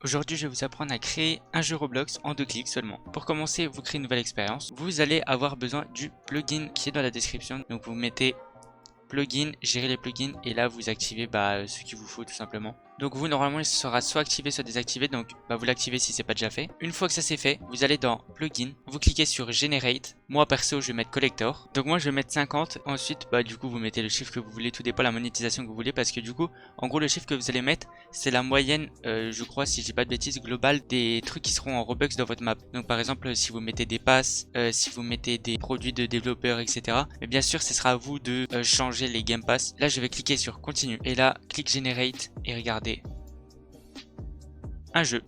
Aujourd'hui, je vais vous apprendre à créer un jeu Roblox en 2 clics seulement. Pour commencer, vous créez une nouvelle expérience. Vous allez avoir besoin du plugin qui est dans la description. Donc vous mettez plugin, gérer les plugins et là vous activez ce qu'il vous faut tout simplement. Donc vous normalement il sera soit activé soit désactivé, donc vous l'activez si c'est pas déjà fait. Une fois que ça c'est fait, vous allez dans plugin, vous cliquez sur generate. Moi perso je vais mettre collector, donc moi je vais mettre 50. Ensuite du coup vous mettez le chiffre que vous voulez, tout dépend de la monétisation que vous voulez, parce que du coup en gros le chiffre que vous allez mettre c'est la moyenne je crois, si j'ai pas de bêtises, globale des trucs qui seront en Robux dans votre map. Donc par exemple si vous mettez des passes, si vous mettez des produits de développeurs, etc. Mais bien sûr ce sera à vous de changer les game pass. Là je vais cliquer sur continue et là clique generate et regardez un jeu.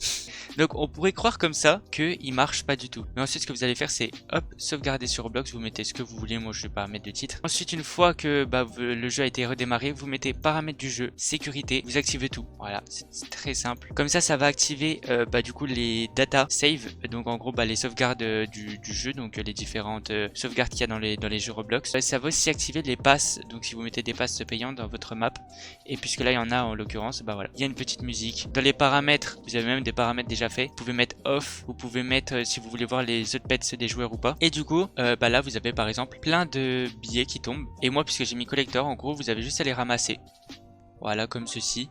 Donc on pourrait croire comme ça qu'il marche pas du tout. Mais ensuite ce que vous allez faire c'est hop, sauvegarder sur Roblox, vous mettez ce que vous voulez, moi je vais pas mettre de titre. Ensuite une fois que le jeu a été redémarré, vous mettez paramètres du jeu, sécurité, vous activez tout. Voilà, c'est très simple. Comme ça va activer du coup les data save, donc en gros les sauvegardes du jeu, donc les différentes sauvegardes qu'il y a dans les jeux Roblox. Ça va aussi activer les passes, donc si vous mettez des passes payantes dans votre map, et puisque là il y en a en l'occurrence, voilà, il y a une petite musique. Dans les paramètres, vous avez même des paramètres déjà faits. Vous pouvez mettre off, vous pouvez mettre si vous voulez voir les autres pets des joueurs ou pas. Et du coup, là vous avez par exemple plein de billets qui tombent. Et moi puisque j'ai mis collector, en gros vous avez juste à les ramasser. Voilà, comme ceci.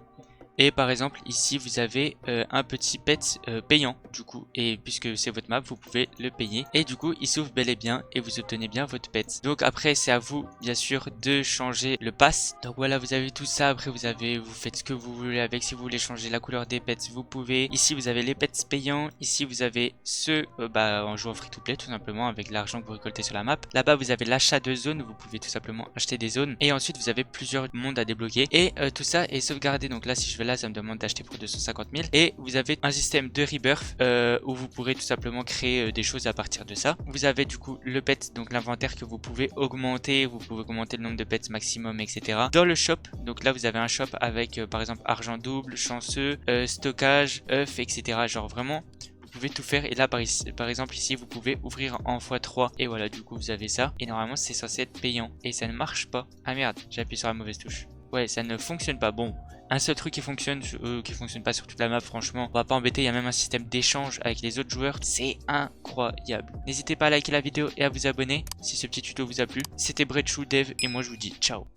Et par exemple ici vous avez un petit pet payant du coup, et puisque c'est votre map vous pouvez le payer et du coup il s'ouvre bel et bien et vous obtenez bien votre pet. Donc après c'est à vous bien sûr de changer le pass. Donc voilà, vous avez tout ça. Après vous faites ce que vous voulez avec. Si vous voulez changer la couleur des pets vous pouvez. Ici vous avez les pets payants, ici vous avez ceux en jouant free to play tout simplement avec l'argent que vous récoltez sur la map. Là-bas vous avez l'achat de zones, vous pouvez tout simplement acheter des zones et ensuite vous avez plusieurs mondes à débloquer et tout ça est sauvegardé. Donc là si je vais là ça me demande d'acheter pour 250 000 et vous avez un système de rebirth où vous pourrez tout simplement créer des choses à partir de ça. Vous avez du coup le pet, donc l'inventaire que vous pouvez augmenter, vous pouvez augmenter le nombre de pets maximum, etc. Dans le shop, donc là vous avez un shop avec par exemple argent double, chanceux, stockage, œuf, etc. Genre vraiment vous pouvez tout faire. Et là par exemple ici vous pouvez ouvrir en x3 et voilà, du coup vous avez ça et normalement c'est censé être payant et ça ne marche pas. Ah merde, j'ai appuyé sur la mauvaise touche. Ouais, ça ne fonctionne pas. Bon, un seul truc qui fonctionne pas sur toute la map, franchement, on va pas embêter. Il y a même un système d'échange avec les autres joueurs, c'est incroyable. N'hésitez pas à liker la vidéo et à vous abonner si ce petit tuto vous a plu. C'était Bretchou Dev et moi je vous dis ciao.